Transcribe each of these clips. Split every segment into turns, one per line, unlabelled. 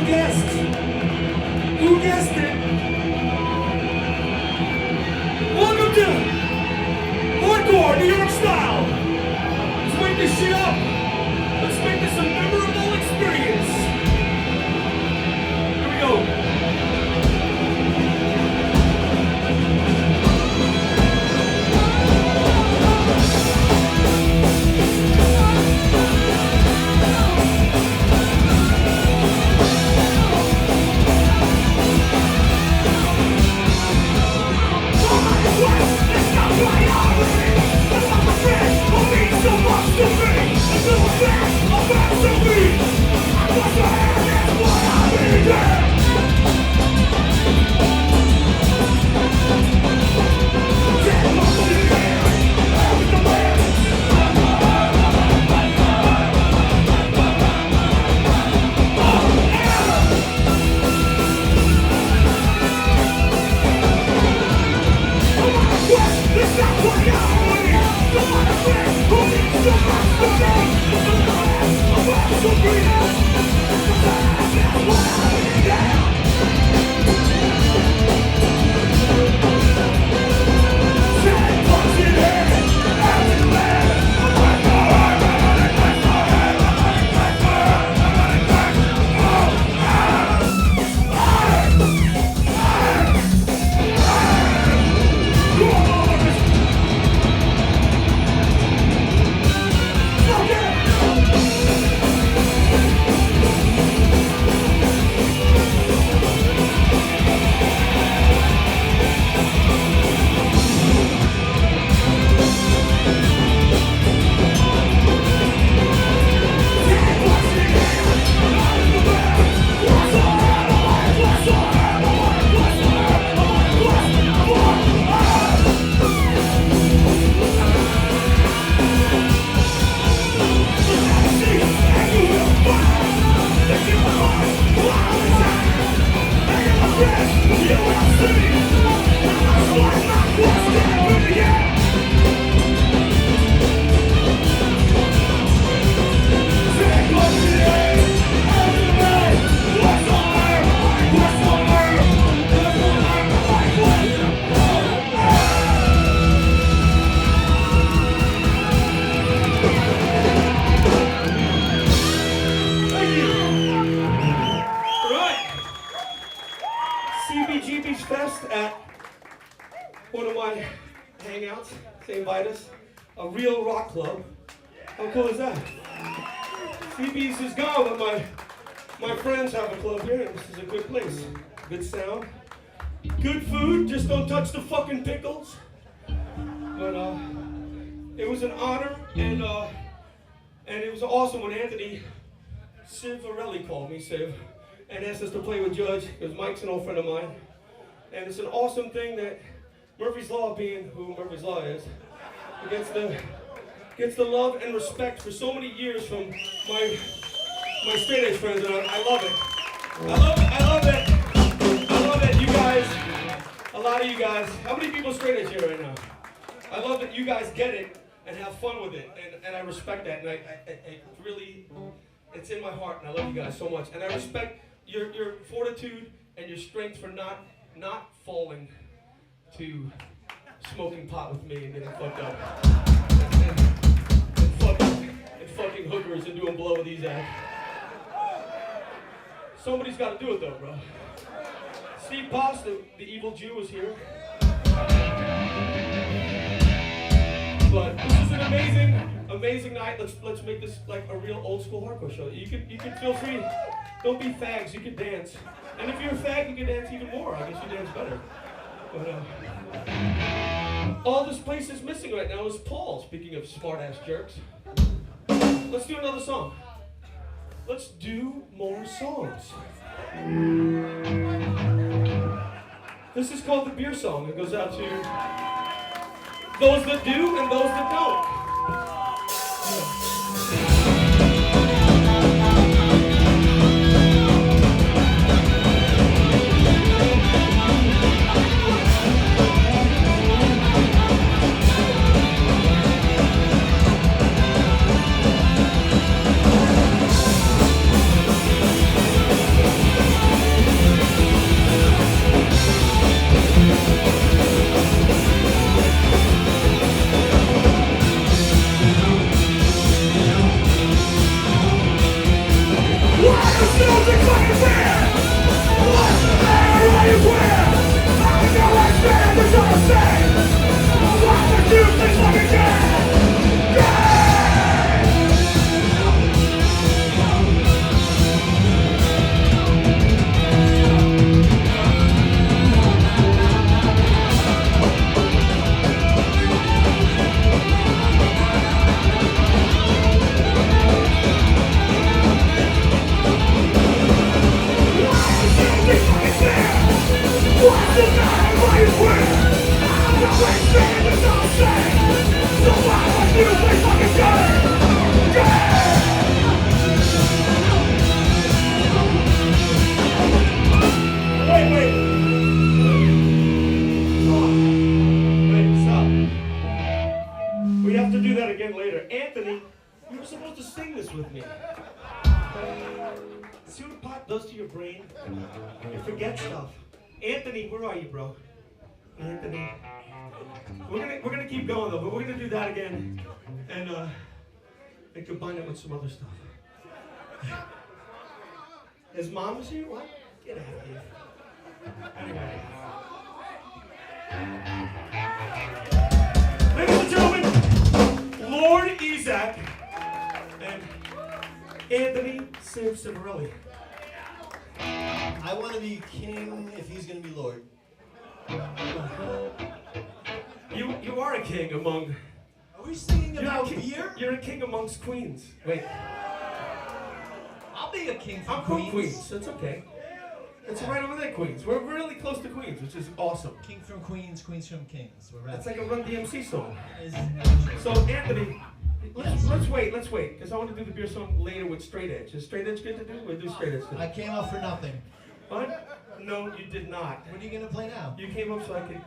guessed? Who guessed it? Welcome to Hardcore New York Style. Let's wake this shit up. Let's make this a memorable experience. Here we go. One of my hangouts, St. Vitus, a real rock club. How cool is that? CB's is gone, but my friends have a club here, and this is a good place. Good sound, good food, just don't touch the fucking pickles. But it was an honor, and it was awesome when Anthony Civarelli called me, Civ, and asked us to play with Judge, because Mike's an old friend of mine. And it's an awesome thing that Murphy's Law, being who Murphy's Law is, gets the love and respect for so many years from my straight edge friends, and I love it. I love it, you guys, a lot of you guys. How many people straight edge here right now? I love that you guys get it and have fun with it, and I respect that, and I really, it's in my heart, and I love you guys so much, and I respect your fortitude and your strength for not falling to smoking pot with me and getting fucked up. And fucking hookers and doing blow with these ass. Somebody's got to do it though, bro. Steve Poss, the evil Jew, is here. But this is an amazing night. Let's make this like a real old school hardcore show. You can feel free. Don't be fags. You can dance. And if you're a fag, you can dance even more. I guess you dance better. But all this place is missing right now is Paul, speaking of smart-ass jerks. Let's do another song. Let's do more songs. This is called the beer song. It goes out to those that do and those that don't. with me. See what pot does to your brain? You forget stuff. Anthony, where are you, bro? Anthony. We're gonna keep going though, but we're gonna do that again and combine it with some other stuff. His mom is here? What? Get out of here. Anyway. Ladies and gentlemen, Lord Isaac and Anthony Civarelli.
I want to be king if he's going to be Lord.
You are a king among...
Are we singing about beer?
You're a king amongst queens. Wait.
I'll be a king from
I'm
Queens.
from Queens. It's okay. It's right over there, Queens. We're really close to Queens, which is awesome.
King from Queens, Queens from Kings. We're right.
It's like a Run DMC song.
Is
So, Anthony, let's wait, because I want to do the beer song later with Straight Edge. Is Straight Edge good to do? We'll do Straight Edge today.
I came up for nothing.
What? No, you did not.
What are you going to play now?
You came up so I could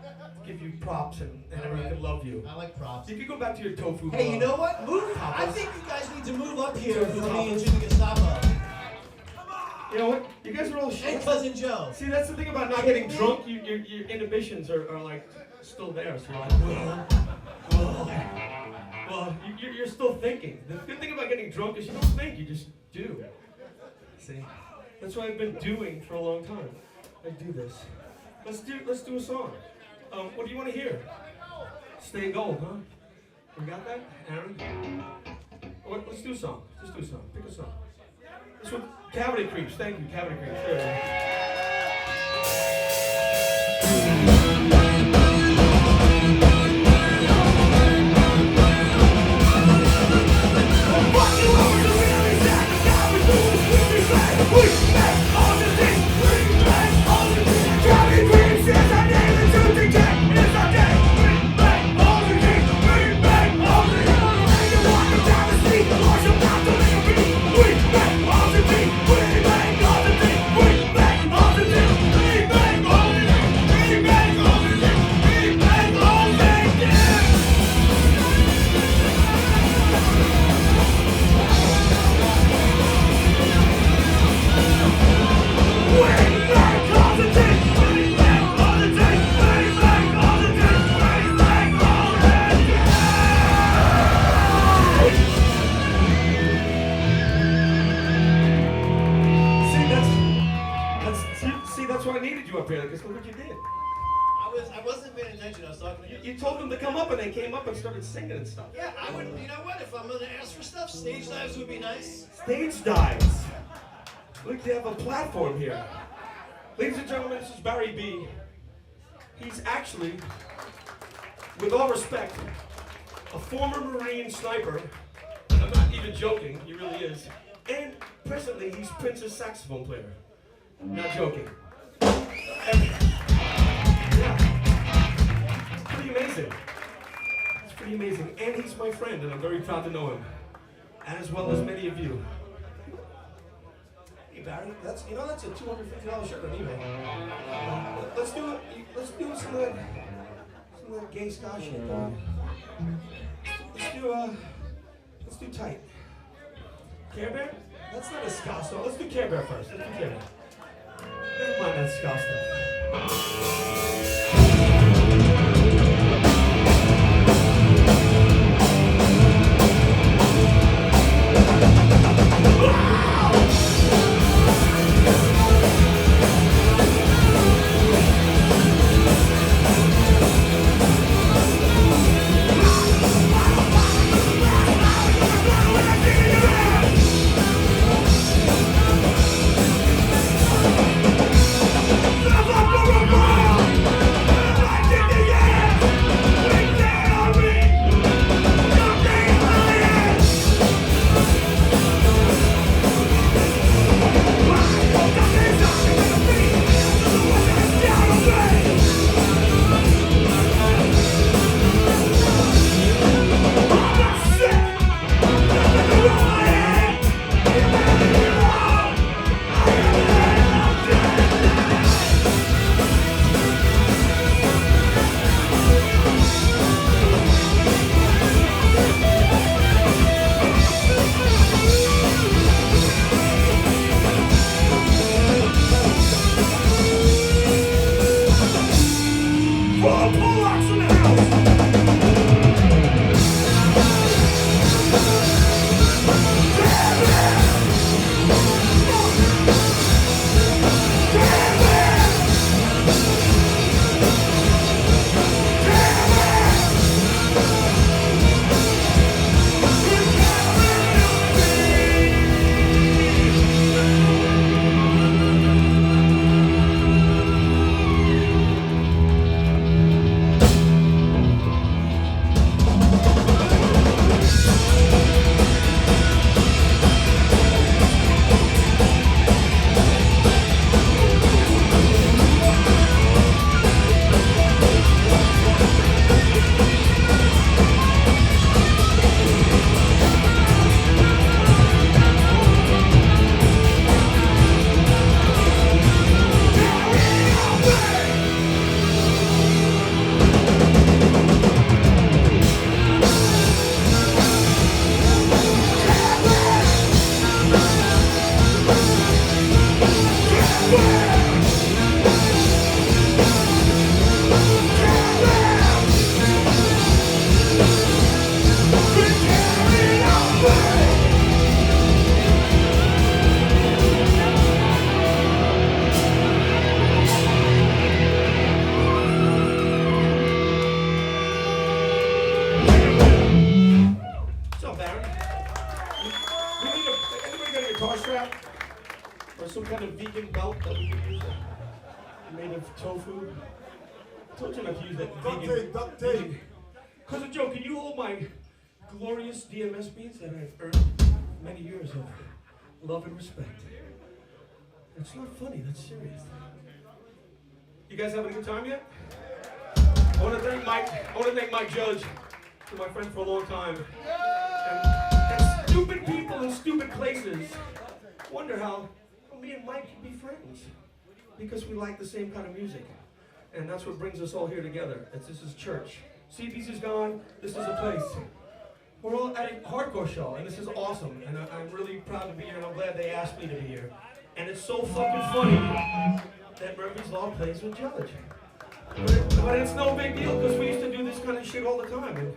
give you props and everyone could love you.
I like props.
You could go back to your tofu.
Hey, you know what? Move.
Tapas.
I think you guys need to move up here
Tofu
for me and
tapas.
Jimmy Gestapo.
You know what? You guys are all shit.
And Cousin Joe.
See, that's the thing about not getting drunk. Your inhibitions are like still there. So you're like, well, you're still thinking. The good thing about getting drunk is you don't think, you just do. See, that's what I've been doing for a long time. I do this. Let's do a song. What do you want to hear? Stay Gold, huh? We got that, Aaron? Let's do a song. Let's do a song. Pick a song. This one, Cavity Creeps. Thank you, Cavity Creeps. There we go.
I wasn't paying attention. I was talking to you.
You told them to come up, and they came up and started singing and stuff.
Yeah, I would. You know what? If I'm gonna ask for stuff, stage dives would be nice.
Stage dives. Look, they have a platform here. Ladies and gentlemen, this is Barry B. He's actually, with all respect, a former Marine sniper. I'm not even joking. He really is. And presently, he's Prince's saxophone player. Not joking. Yeah. Pretty amazing. It's pretty amazing. And he's my friend, and I'm very proud to know him. As well as many of you. Hey Barry, that's a $250 shirt on eBay. Let's do some of that gay ska shit. Let's do Tight. Care Bear? That's not a ska song. Let's do Care Bear first. Let's do Care Bear. Never mind that ska stuff. guitar strap? Or some kind of vegan belt that we can use? Made of tofu? I told you not to use that vegan.
Duct tape.
Cousin Joe, can you hold my glorious DMS beans that I've earned many years of love and respect? It's not funny, that's serious. You guys having a good time yet? I want to thank Mike Judge, who's my friend for a long time. And stupid people in stupid places wonder how me and Mike can be friends. Because we like the same kind of music. And that's what brings us all here together. This is church. CB's is gone, this is a place. We're all at a hardcore show, and this is awesome. And I'm really proud to be here, and I'm glad they asked me to be here. And it's so fucking funny that Murphy's Law plays with Judge. But it's no big deal, because we used to do this kind of shit all the time. And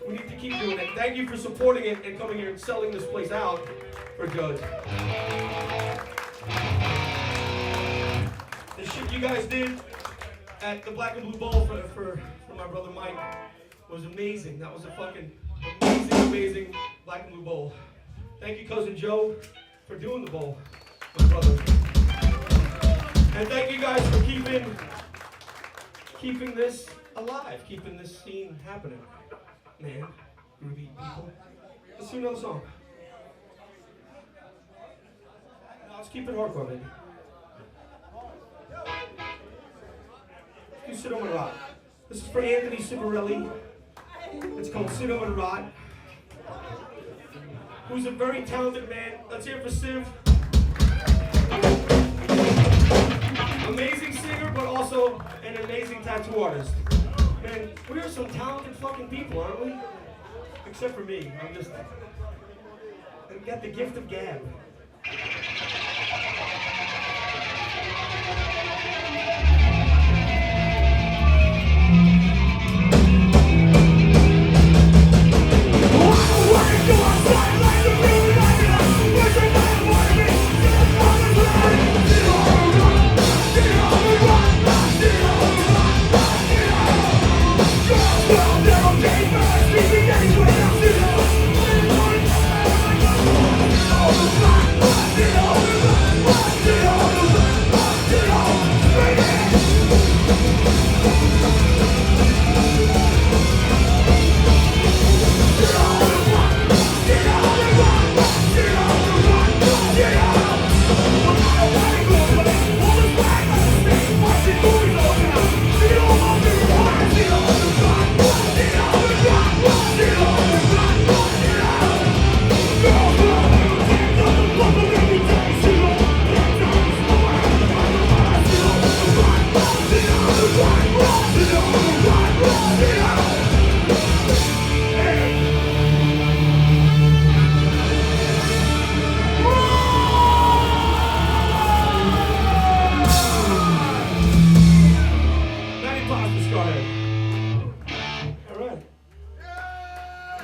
we need to keep doing it. Thank you for supporting it and coming here and selling this place out for Judge. The shit you guys did at the Black and Blue Bowl for my brother Mike was amazing. That was a fucking amazing Black and Blue Bowl. Thank you, Cousin Joe, for doing the bowl, my brother. And thank you guys for keeping this alive, keeping this scene happening. Man, groovy people. Let's do another song. Let's keep it hardcore, baby. You sit on a rock. This is for Anthony Cibarelli. It's called Sit on a Rock. Who's a very talented man. Let's hear it for Civ. Amazing singer, but also an amazing tattoo artist. Man, we are some talented fucking people, aren't we? Except for me. I've got the gift of gab.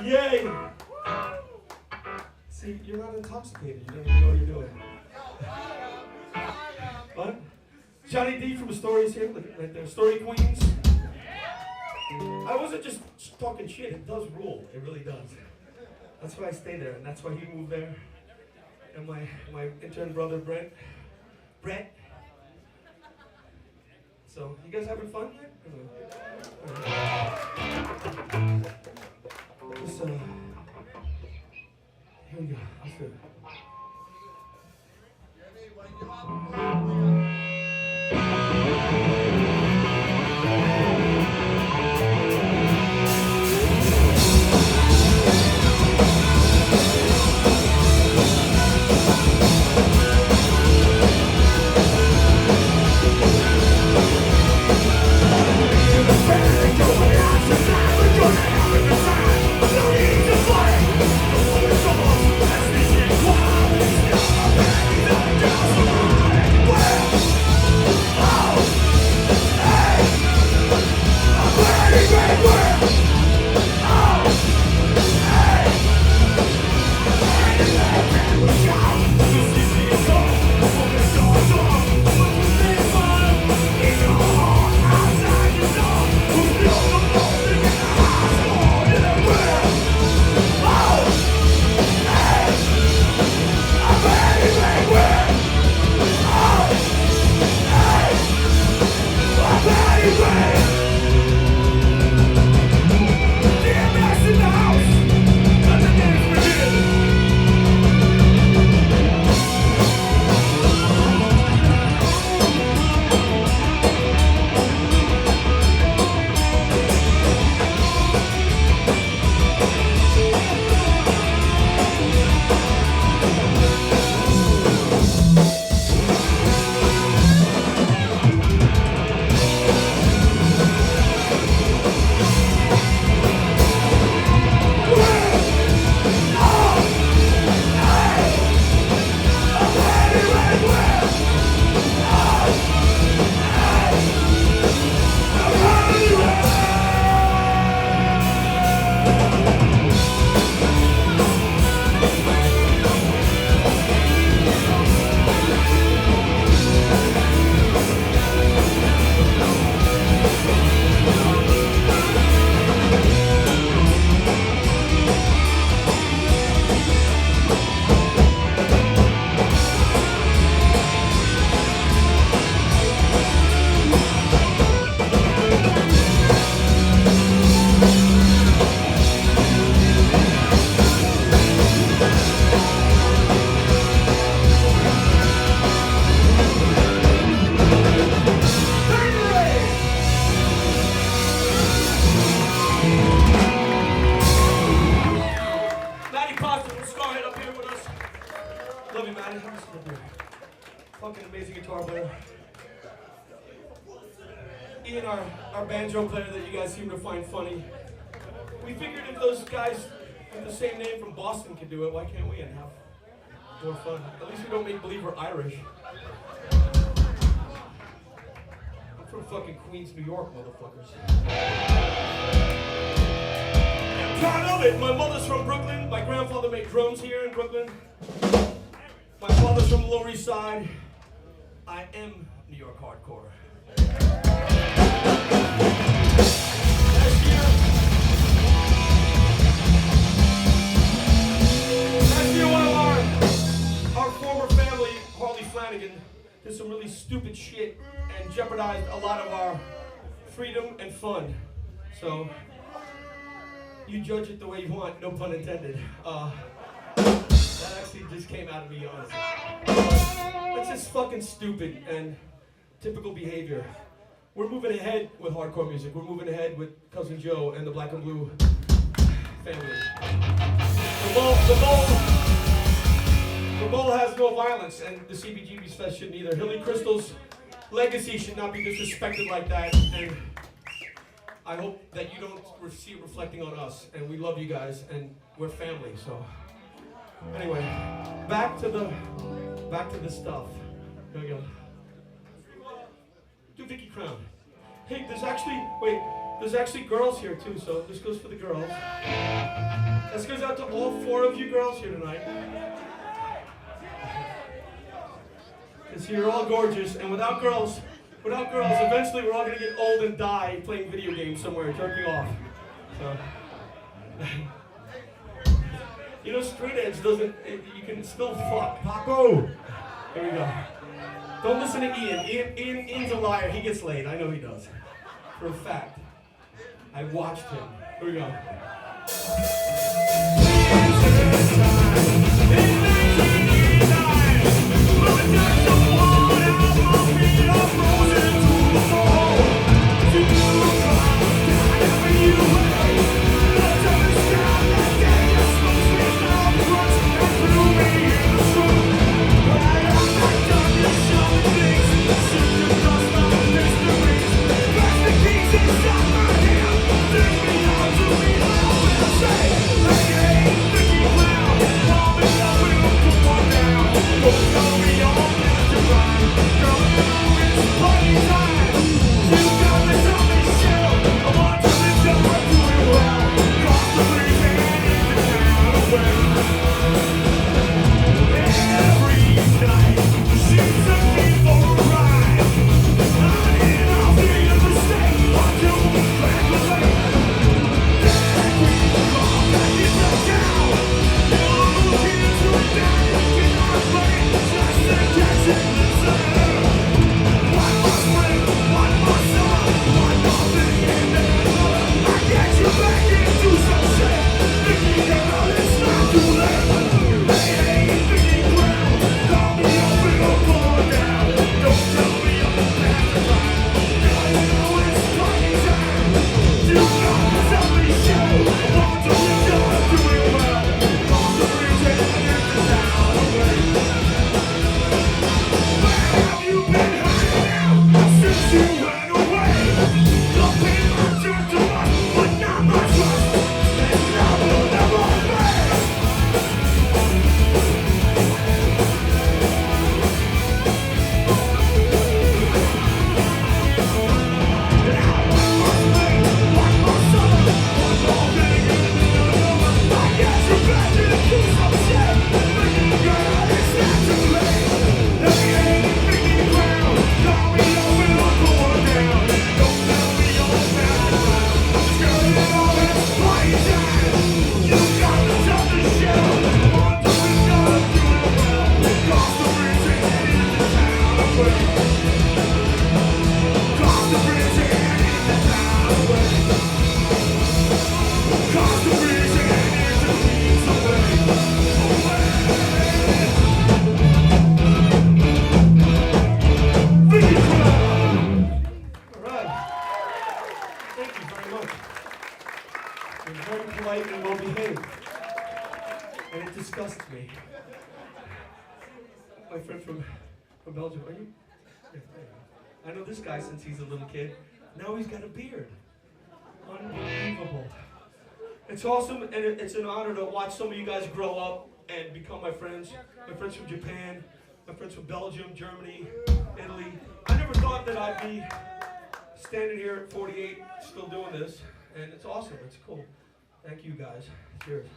Yay! See, you're not intoxicated. You don't even know what you're doing. What? Johnny D from Stories here, right there. Story Queens. I wasn't just talking shit. It does rule. It really does. That's why I stay there, and that's why he moved there. And my intern brother, Brett. So, you guys having fun here? Here we go. Let's do it.
Let's
Love you, man. Have a sip here. Fucking amazing guitar player. Ian, our banjo player that you guys seem to find funny. We figured if those guys with the same name from Boston can do it, why can't we and have more fun? At least we don't make believe we're Irish. I'm from fucking Queens, New York, motherfuckers. I'm proud of it. My mother's from Brooklyn. My grandfather made drums here in Brooklyn. My father's from the Lower East Side. I am New York hardcore. Last year, one of our former family, Harley Flanagan, did some really stupid shit and jeopardized a lot of our freedom and fun. So, you judge it the way you want, no pun intended. That actually just came out of me, honestly. That's just fucking stupid and typical behavior. We're moving ahead with hardcore music. We're moving ahead with Cousin Joe and the Black and Blue family. The bowl has no violence, and the CBGB's Fest shouldn't either. Hilly Crystal's legacy should not be disrespected like that, and I hope that you don't see it reflecting on us. And we love you guys, and we're family. So, anyway, back to the stuff. Here we go. Do Vicky Crown. Hey, there's actually girls here too, so this goes for the girls. This goes out to all 4 of you girls here tonight. Because you're all gorgeous, and without girls, eventually we're all gonna get old and die playing video games somewhere, jerking off. So, you know, straight edge doesn't, you can still fuck. Paco! Here we go. Don't listen to Ian. Ian's a liar. He gets laid. I know he does. For a fact. I watched him. Here we go. One more my friend from Belgium. Are you? Yeah, I know this guy since he's a little kid. Now he's got a beard. Unbelievable. It's awesome, and it's an honor to watch some of you guys grow up and become my friends. My friends from Japan, my friends from Belgium, Germany, Italy. I never thought that I'd be standing here at 48 still doing this, and it's awesome. It's cool. Thank you guys. Cheers.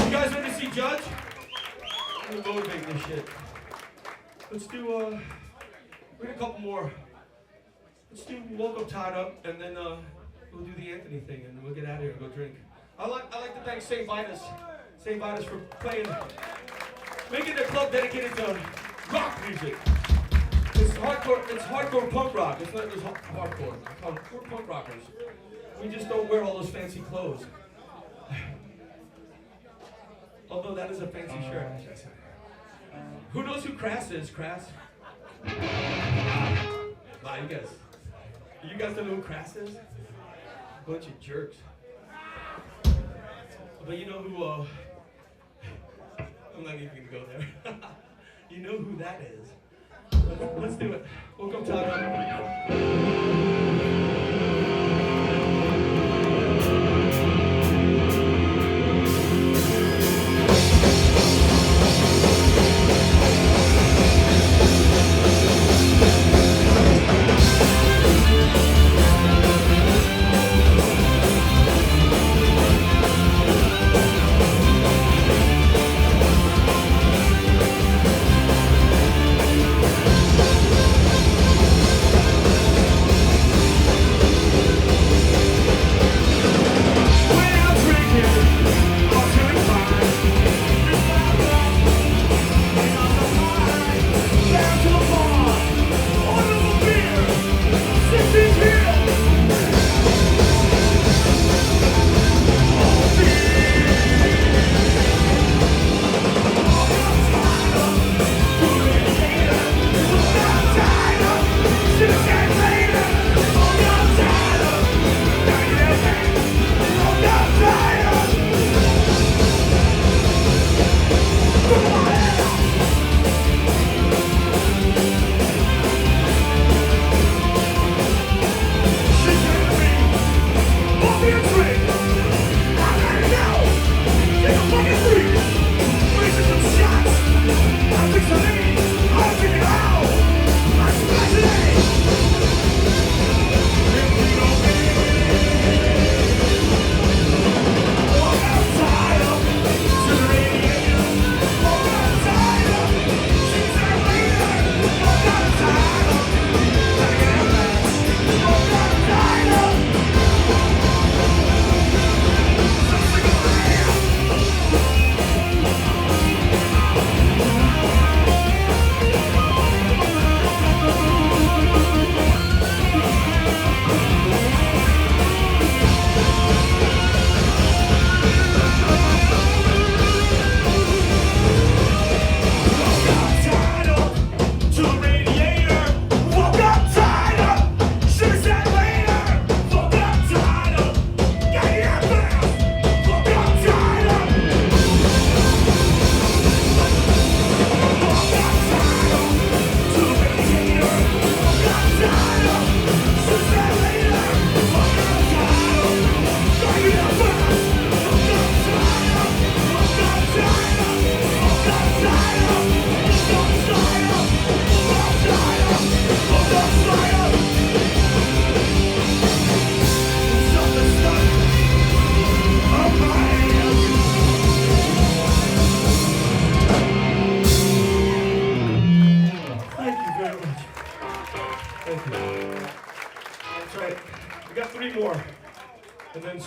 You guys ready to see Judge? I'm gonna motivate this shit. Let's do read a couple more. Let's do Woke Up Tied Up, and then we'll do the Anthony thing, and we'll get out of here and go drink. I like to thank St. Vitus for playing, making the club dedicated to rock music. It's hardcore punk rock. It's not just hardcore. We're punk rockers. We just don't wear all those fancy clothes. Although that is a fancy shirt. Who knows who Crass is? Crass? Wow, you guys don't know who Crass is? A bunch of jerks. But you know who, I'm not even gonna go there. You know who that is. Let's do it. Welcome to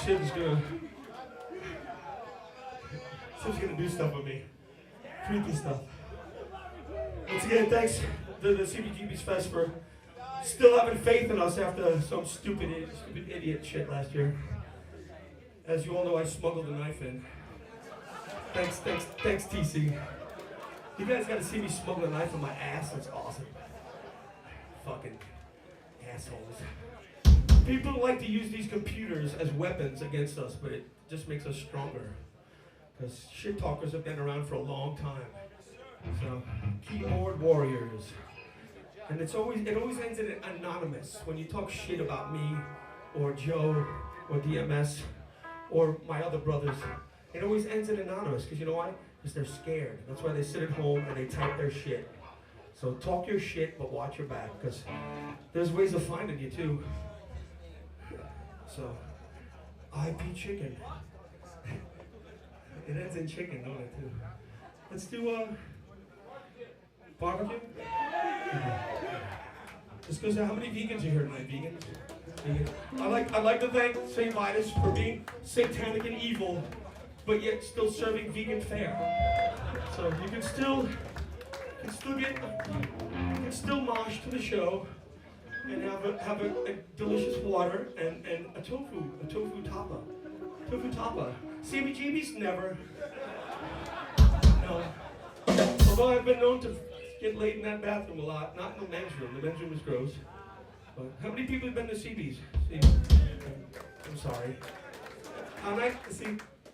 Shiv's gonna do stuff with me. Creepy stuff. Once again, thanks to the CBGB's Fest for still having faith in us after some stupid idiot shit last year. As you all know, I smuggled a knife in. Thanks, TC. You guys gotta see me smuggle a knife in my ass. It's awesome. Fucking assholes. People like to use these computers as weapons against us, but it just makes us stronger. Because shit talkers have been around for a long time. So, keyboard warriors. And it always ends in anonymous. When you talk shit about me, or Joe, or DMS, or my other brothers, it always ends in anonymous. Because you know why? Because they're scared. That's why they sit at home and they type their shit. So talk your shit, but watch your back. Because there's ways of finding you too. So, IP chicken. It ends in chicken, don't it, too? Let's do barbecue. This goes to how many vegans are here tonight? Vegan? I'd like to thank St. Vitus for being satanic and evil, but yet still serving vegan fare. So you can still mosh to the show and have a delicious water and a tofu tapa. Tofu tapa. CBGB's never. No. Although I've been known to get laid in that bathroom a lot, not in the men's room. The men's room is gross. But how many people have been to CB's? I'm sorry.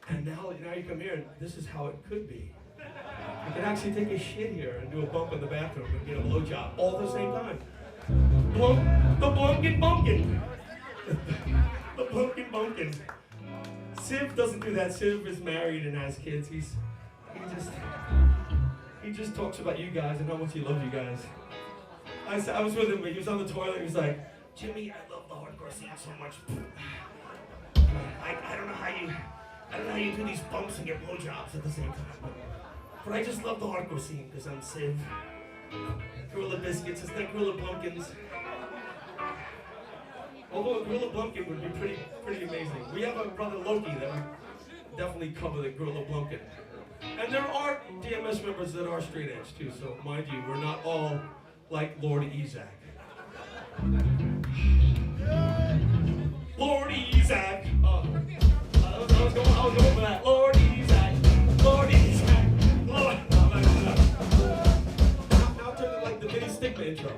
And now you come here and this is how it could be. You can actually take a shit here and do a bump in the bathroom and get a blowjob all at the same time. The blunkin' bunkin'. The blunkin' bunkin'. Siv doesn't do that. Siv is married and has kids. He just talks about you guys and how much he loves you guys. I was with him, but he was on the toilet. He was like, "Jimmy, I love the hardcore scene so much. I don't know how you do these bumps and get blowjobs at the same time. But I just love the hardcore scene because I'm Siv. Gorilla Biscuits, it's not Gorilla Blumpkins. Although a Gorilla Blumpkin would be pretty amazing. We have a brother Loki that would definitely cover the Gorilla Blumpkin. And there are DMS members that are straight edge too, so mind you, we're not all like Lord Ezak. Lord Ezak. I was going for that. Lord Ezak. Lord Ezak. Lord. Now turn to like the mini stigma intro.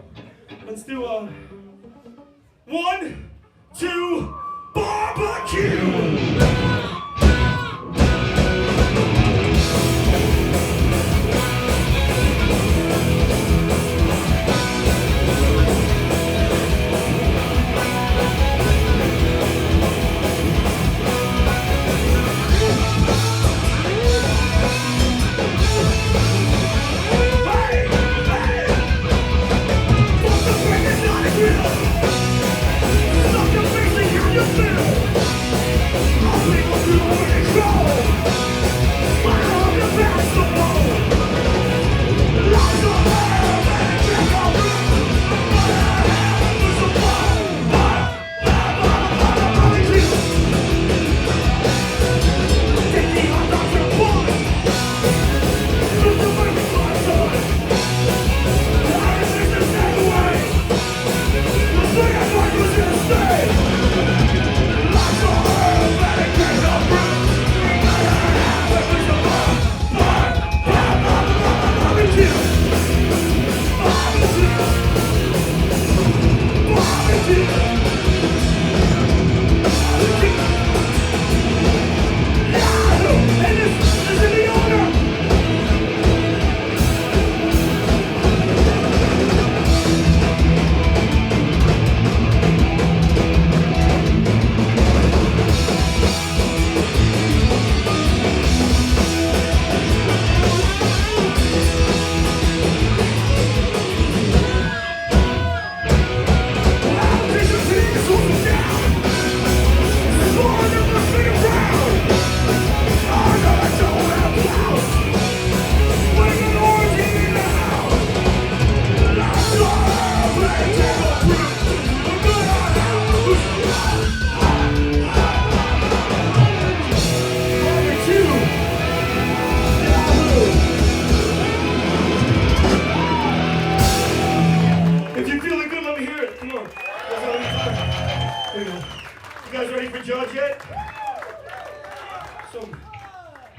Let's do 1, 2, barbecue!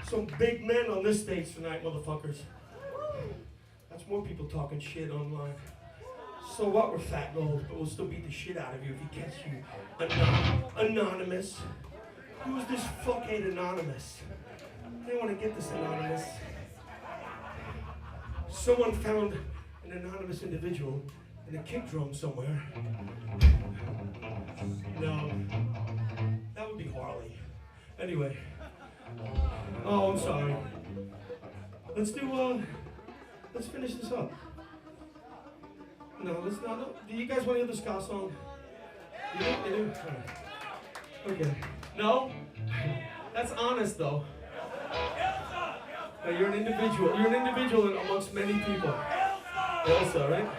Some big men on this stage tonight, motherfuckers. That's more people talking shit online. So what, we're fat and old, but we'll still beat the shit out of you if he catch you. Anonymous. Who's this fuckhead Anonymous? I want to get this anonymous. Someone found an anonymous individual in a kick drum somewhere. No, that would be Harley. Anyway. Oh, I'm sorry. Let's finish this up. No, let's not. No. Do you guys want to hear the ska song? You do? You do? All right. Okay. No? That's honest, though. Now, you're an individual. You're an individual amongst many people. Elsa, right?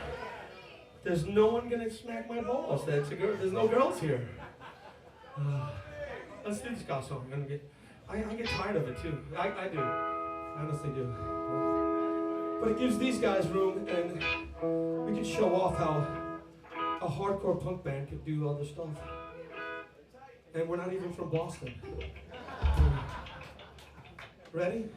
There's no one gonna smack my balls. That's a girl. There's no girls here. Let's do the ska song. I get tired of it too. I do. I honestly do. But it gives these guys room, and we can show off how a hardcore punk band could do other stuff. And we're not even from Boston. Ready?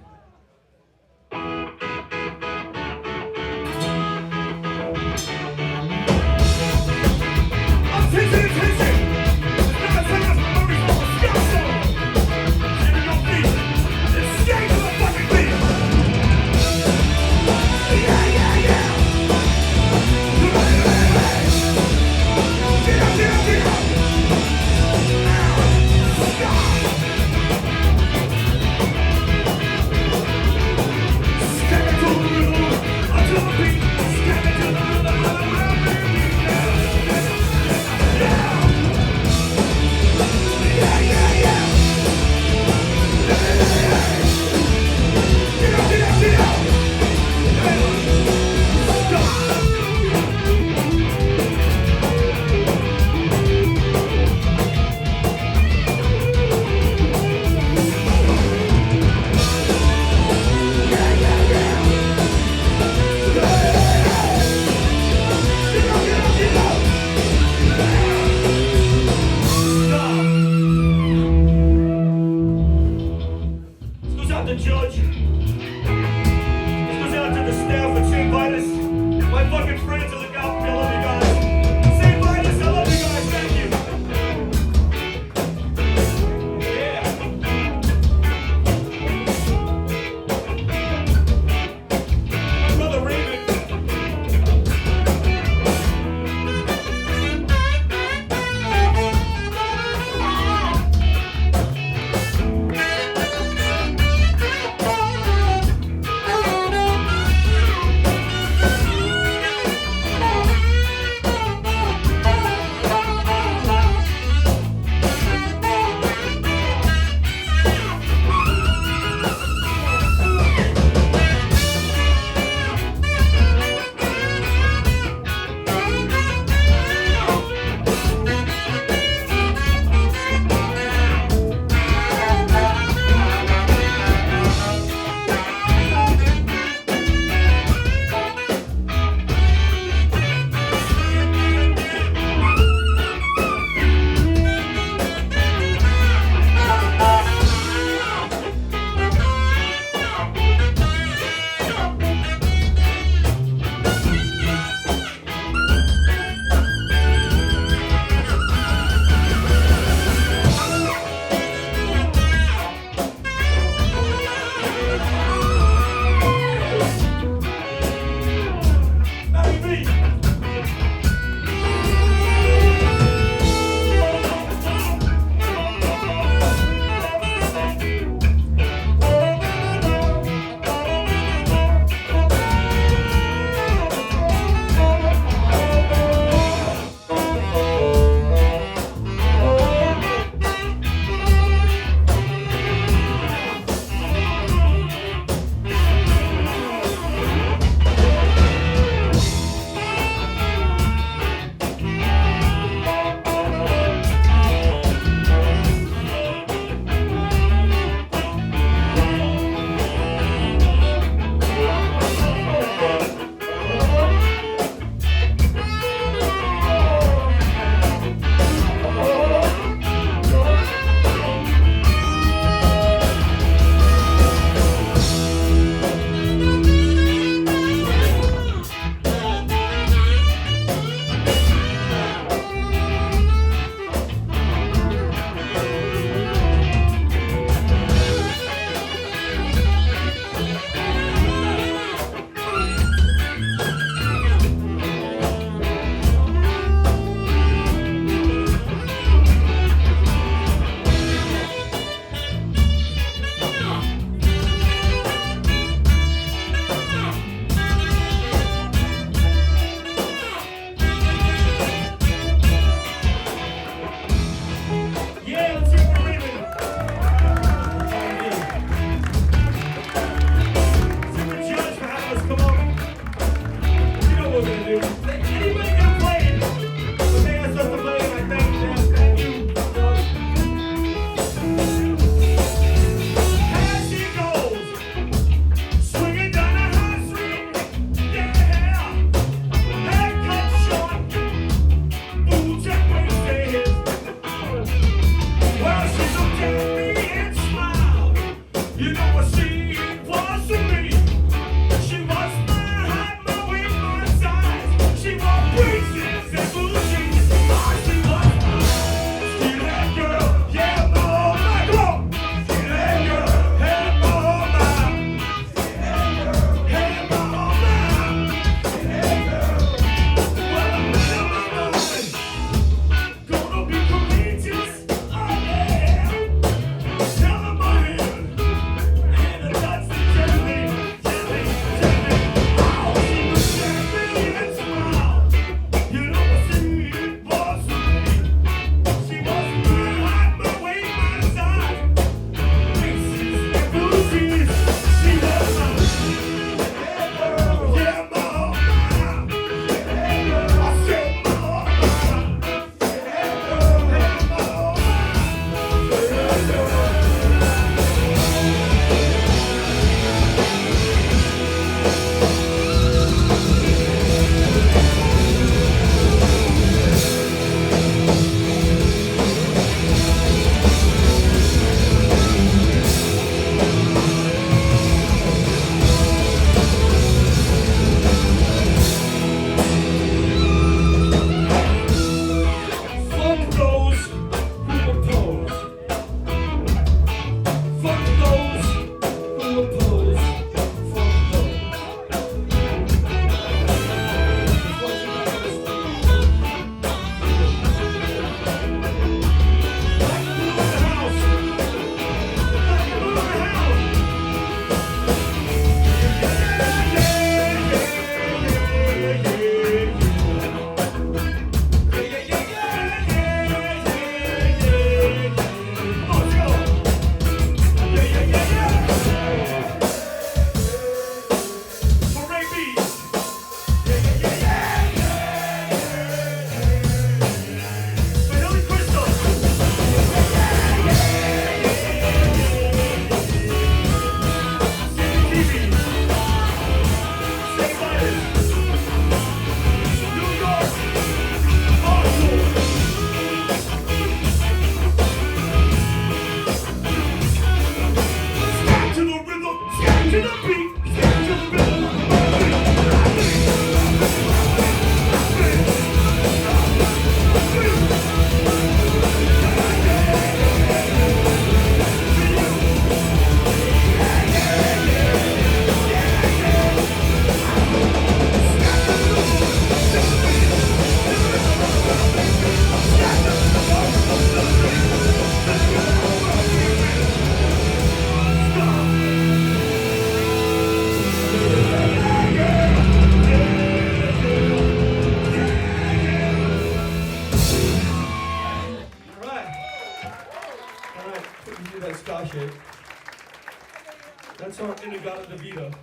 Inagata-Vida.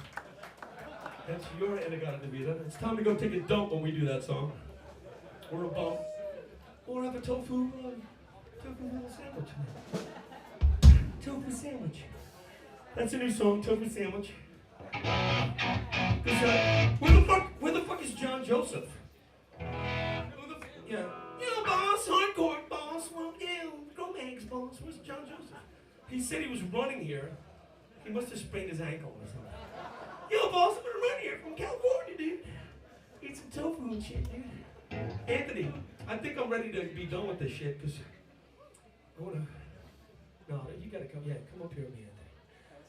That's your Inagata-Vida. It's time to go take a dump when we do that song. Or a bump. Or have a tofu sandwich. Tofu sandwich. That's a new song, Tofu Sandwich. Where the fuck is John Joseph? Yeah. Yeah, boss, hardcore boss. Well, yeah, go Mags, boss. Where's John Joseph? He said he was running here. He must have sprained his ankle or something. Yo, boss, I'm gonna run here from California, dude. Eat some tofu and shit, dude. Anthony, I think I'm ready to be done with this shit, because I wanna... No, you gotta come. Yeah, come up here with me, Anthony.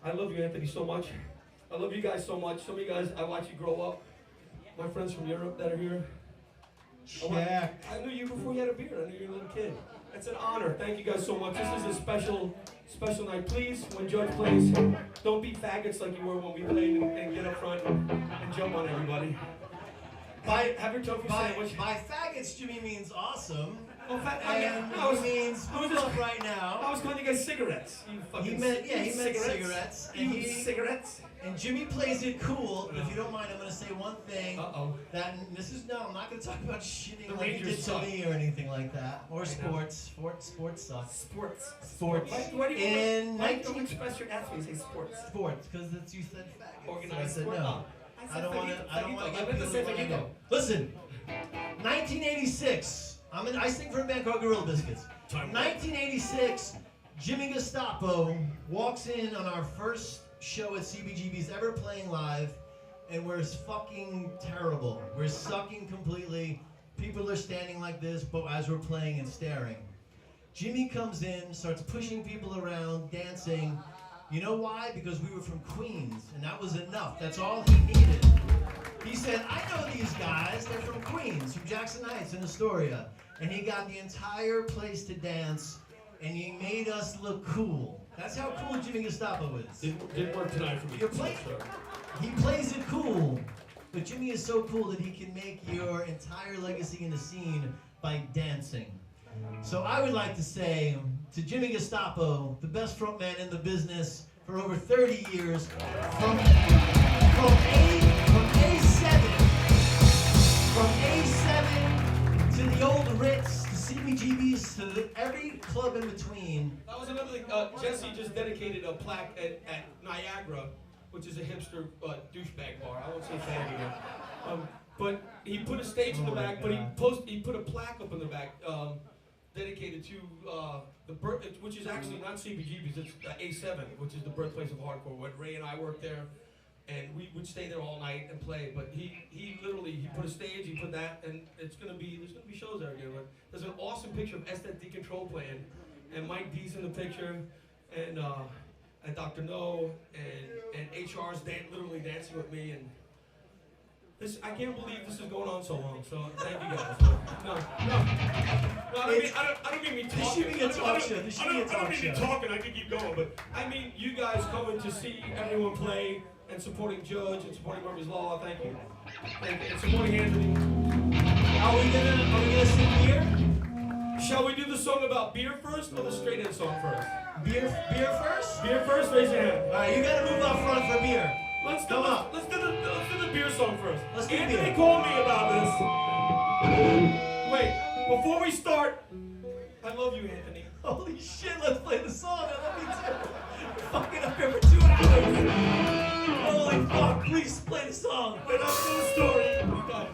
I love you, Anthony, so much. I love you guys so much. Some of you guys, I watch you grow up. My friends from Europe that are here. I knew you before you had a beard. I knew you were a little kid. It's an honor. Thank you guys so much. This is a special night. Please, when George plays, don't be faggots like you were when we played and get up front and jump on everybody. Have your tofu sandwich.
By faggots, Jimmy means awesome.
Oh,
means move up right now.
I was calling you guys cigarettes. You fucking
he meant cigarettes.
And cigarettes.
And Jimmy plays it cool. If you don't mind, I'm going to say one thing.
Uh-oh.
I'm not going to talk about shitting
The
like you
Rangers
did to me or anything like that. Or sports. Sports sucks. Sports.
Why do you express your S when you say sports?
Sports, because you said faggots.
Organized
so I said
sport.
no. I don't want to get people to Listen, 1986. I sing for a band called Gorilla Biscuits. 1986, Jimmy Gestapo walks in on our first show at CBGB's ever playing live, and we're fucking terrible. We're sucking completely. People are standing like this, but as we're playing and staring. Jimmy comes in, starts pushing people around, dancing. You know why? Because we were from Queens, and that was enough. That's all he needed. He said, I know these guys. They're from Queens, from Jackson Heights in Astoria. And he got the entire place to dance, and he made us look cool. That's how cool Jimmy Gestapo is.
Didn't work tonight for me.
He plays it cool, but Jimmy is so cool that he can make your entire legacy in the scene by dancing. So I would like to say to Jimmy Gestapo, the best frontman in the business for over 30 years, from A7 to the old Ritz, to CBGB's, to every club in between.
That was another thing. Jesse just dedicated a plaque at Niagara, which is a hipster douchebag bar. I won't say fag again. But he put a stage in the back, but he put a plaque up in the back dedicated to the birth, which is actually not CBGB's, it's A7, which is the birthplace of hardcore. When Ray and I worked there, and we would stay there all night and play. But he literally put a stage, he put that, and there's gonna be shows there again. But there's an awesome picture of Estet Decontrol playing, and Mike D's in the picture, and Dr. No, and HR's literally dancing with me, and I can't believe this is going on so long. So thank you guys. No, I don't mean me talking.
This should be a talk show.
I don't mean me talking. I can keep going, but I mean you guys coming to see everyone play. And supporting Judge and supporting Murphy's Law, thank you. And supporting Anthony.
Are we gonna sing beer?
Shall we do the song about beer first or the straight in song first?
Beer first?
Beer first, raise your hand.
Alright, you gotta move up front for beer.
Let's do the beer song first.
Let's do
Anthony
beer.
called me about this. Wait, before we start, I love you, Anthony.
Holy shit, let's play the song. I love you too. We're fucking up here for 2 hours. Holy fuck, please play the song.
Wait, I'll tell the story. We got it.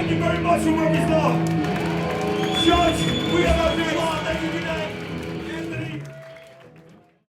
Thank you very much for Murphy's Law. Judge, we have